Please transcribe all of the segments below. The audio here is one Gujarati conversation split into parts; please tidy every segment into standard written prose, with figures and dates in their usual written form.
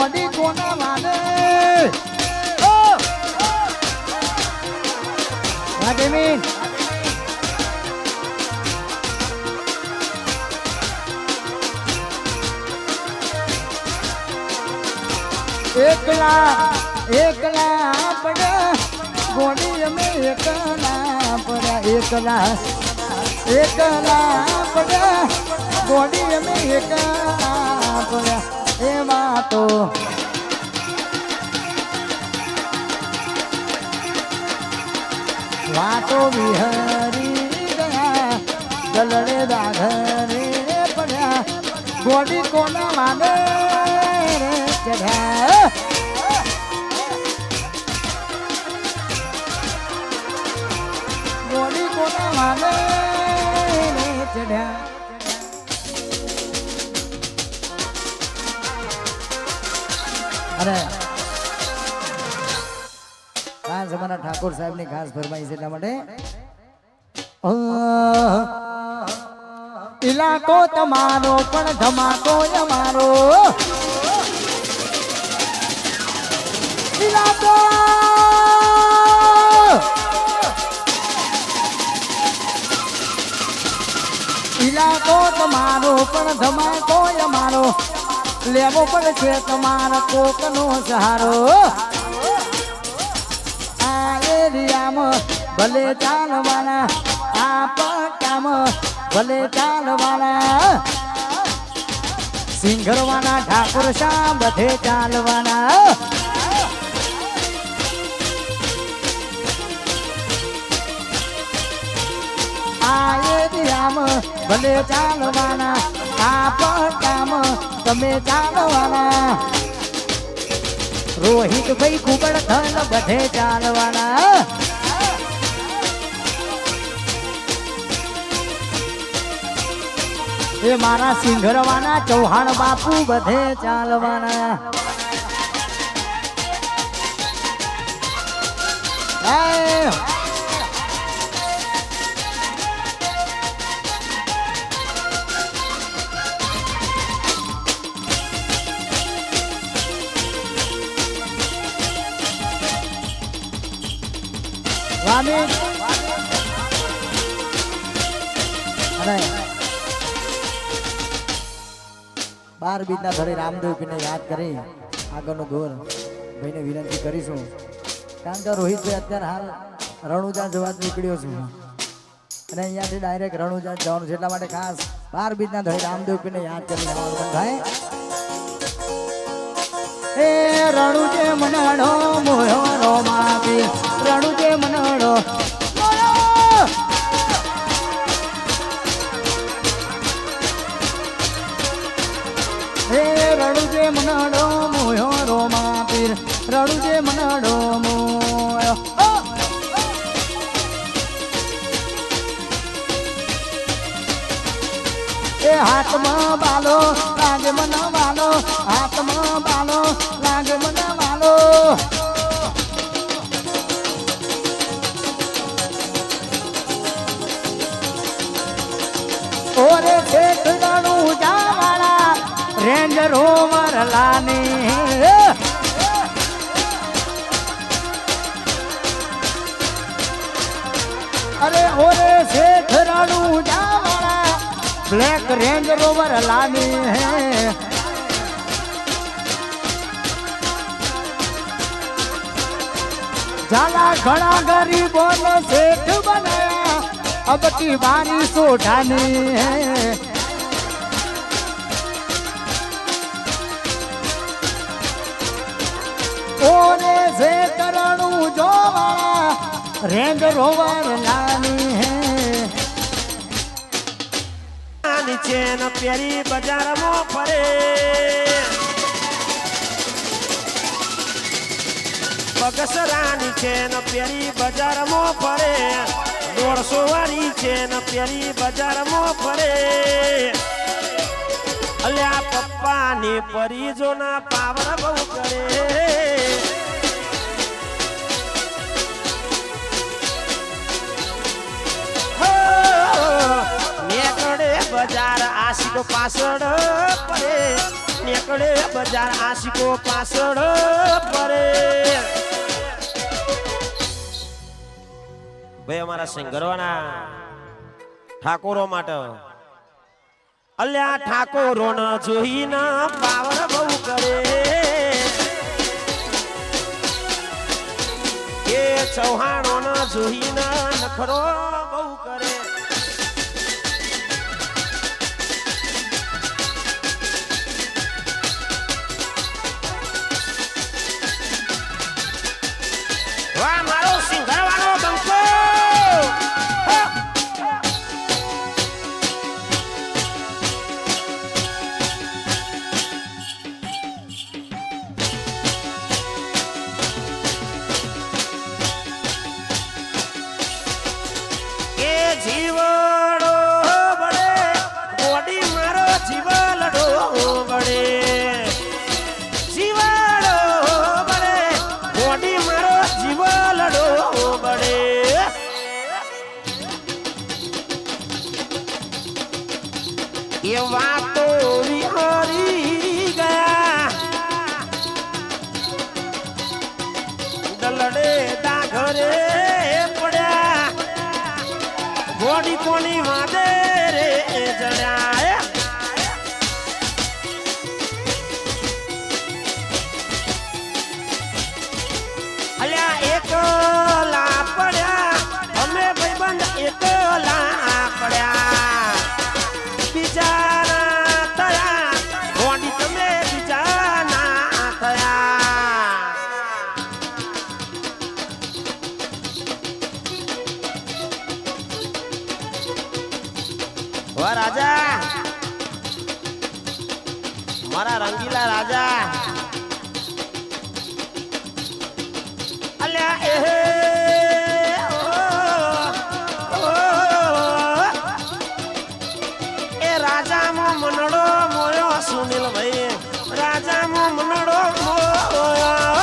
ગોડી કોના માને જમીન એકલા પડ્યા ગોડી અમે એકલા પડ્યા એકલા પડ્યા ગોડી અમે એકલા પડ્યા એમાં તો વાતો વિહરી ગયા દલડે દાઘરે પડ્યા ગોડી કોના માને ચઢ્યા ગોડી કોના માને ચઢ્યા અરે ખાસ અમારા ઠાકોર સાહેબ ની ખાસ ફરમાઈ છે એટલા માટે ઇલાકો તમારો પણ ધમાકો અમારો ઇલાકો ઇલાકો તમારો પણ ધમાકો અમારો લેવો પડશે તમારા કોકનો સહારો આ એરિયામાં ભલે ચાલવાના આ પટ્ટામાં ભલે ચાલવાના સિંગરવાના ઠાકોર શા બધે ચાલવાના આ એરિયામાં ભલે ચાલવાના આ પટ્ટામાં તમે ચાલવાના રોહિત ભાઈ કુબડ ધન બધે ચાલવાના એ મારા સિંઘરવાના ચૌહાણ બાપુ બધે ચાલવાના અરે 12 બીજના ધડે રામદેવ પીને યાદ કરી આગળનો દોર ભાઈને વિનંતી કરીશું કારણ કે રોહિતભાઈ અત્યારે હાલ રણુજા જવા નીકળ્યો છું અને અહીંયાથી ડાયરેક્ટ રણુજા જવાનું છે એટલા માટે ખાસ 12 બીજના ધડે રામદેવ પીને યાદ કરી જવાનું થાય એ રણુજે મનાડો મોયો રોમાપી રણુજે મનાડો રણુજે મનાડો મોયો રોમા પીર રણુજે મનાડો મોયો એ હાથમાં બાલો લાગે મને વાલો હાથમાં બાલો લાગે મને વાલો ઓરે શેઠ રણુજા વાળા રેન્જ રોવર લાની અરે ઓરે શેઠ રણુજા વાળા બ્લેક રેન્જ રોવર લાની હે झाला घड़ा गरीबों ने सेठ बनाया अब की बारी सोठानी है ओने से तरणु जोवाला रेंज रोवर लानी है नीचे न प्यारी बाजार में पड़े बगसरानी છે ન પ્યારી બજારમાં ફરે 150 વાળી છે ન પ્યારી બજારમાં ફરે અલ્યા પપ્પાની પરીજોના પાવર બહુ કરે નેકડે બજાર આશિક પાછળ પડે નેકડે પકડે બજાર આશિકો પાછળ પડે. ભાઈ અમારા સિંગરવાના ઠાકોરો માટે અલ્યા ઠાકોરો ન જોઈને પાવર બહુ કરે એ ચૌહાણો ન જોઈને નખરો બહુ કરે. વાહ મારો સિંગરવાનો બંકો. જીવડો બળે બોડી મારો જીવલડો બળે જીવડો બળે બોડી મારો જીવલડો બળે. એ વાતો વિહરી ગયા દલડે દાઘરે પડ્યા બોડી કોની વાદે રે જડ્યા. અલ્યા એકલા પડ્યા અમે ભાઈબંધ એકલા પડ્યા બીજાના થયા બોડી તમે બીજાના થયા. વાહ રાજા મારા રંગીલા રાજા અલ્યા એ રાજા મો મનડો મોયો સુનિલ ભાઈ રાજા મો મનડો મોયો.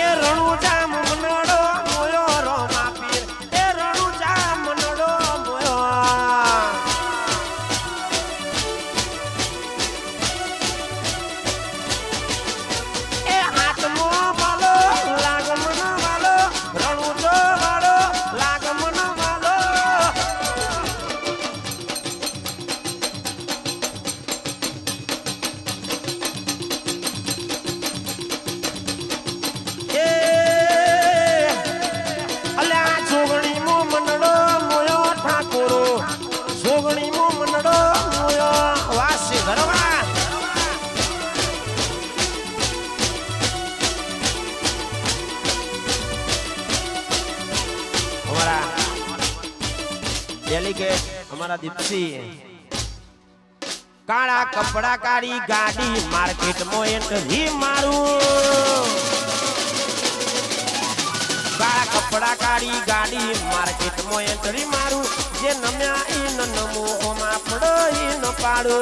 એ રણુજા મનડો મોયો રોમા પીર એ રણુજા મનડો મોયો. એ આત્મો વાલો લાગમન વાલો રણુજો વાલો લાગમન વાલો. અલ્યા જોગણી મો મનડો મોયો ઠાકોરો જોગણી મો મનડો મોયો વાસી ઘરવા. અમારા ડેલિગેટ અમારા દીપસી કાળા કપડા કાઢી ગાડી માર્કેટમાં એન્ટ્રી મારું. કાળા કપડા કાઢી ગાડી માર્કેટમાં એન્ટ્રી મારું જે નમ્યા ઈ ન નમો ઓમાં પડો ઈ ન પાડો.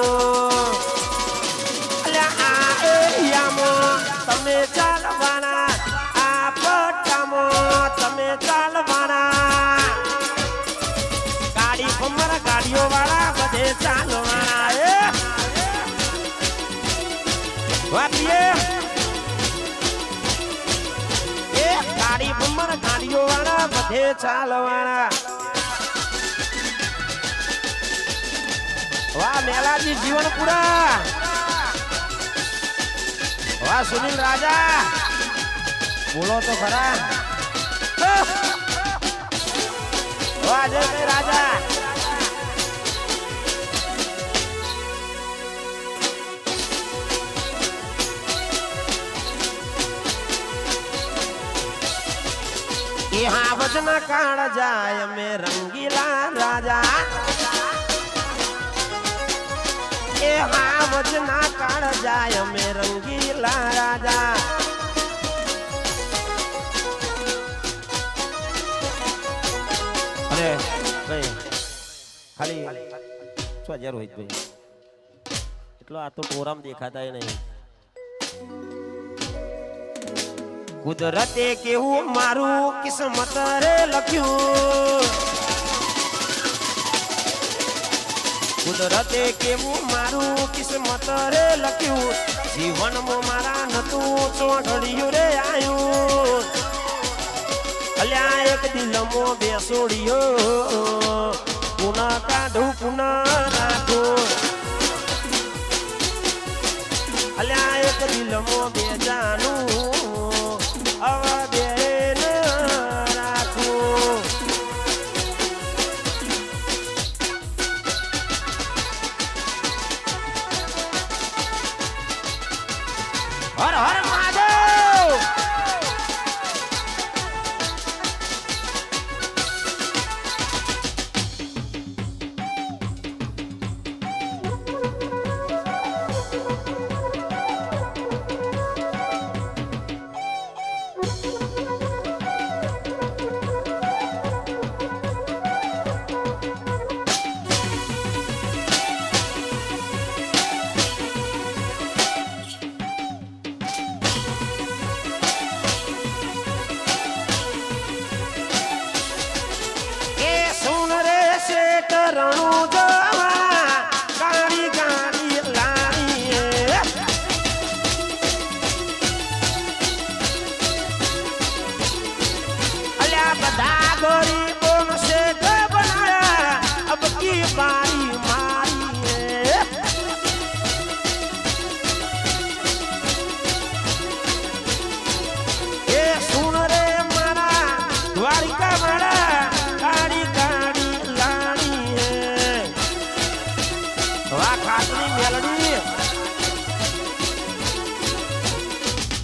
અલ્યા આ એરિયામાં તમે ચાલવાના આ પટ્ટામાં તમે ચાલવાના ગાડી ખમર ગાડીઓ વાળા બધે ચાલવાના. વાપીએ એ ગાડી બમ્બર ગાડીઓ વાળા બધે ચાલવાના. વાહ મેલાજી જીવનપુરા વાહ સુનિલ રાજા બોલો તો ખરા. વાહ જય રાજા. એ હાવજના કાળ જાય અમે રંગીલા રાજા એ હાવજના કાળ જાય અમે રંગીલા રાજા. અરે ભાઈ ખાલી શું હજાર હોય ભાઈ એટલો આ તો ટોરામ દેખાતા નહીં. કુદરતે કેવું મારું કિસ્મત રે લખ્યું કુદરતે કેવું મારું કિસ્મત રે લખ્યું જીવનમાં મારા નતું ચોઘડિયું રે આયું અલ્યા એક દિલમો બેસોડિયો પુના કાઢું પુના રાખું અલ્યા એક દિલમો બેજાનું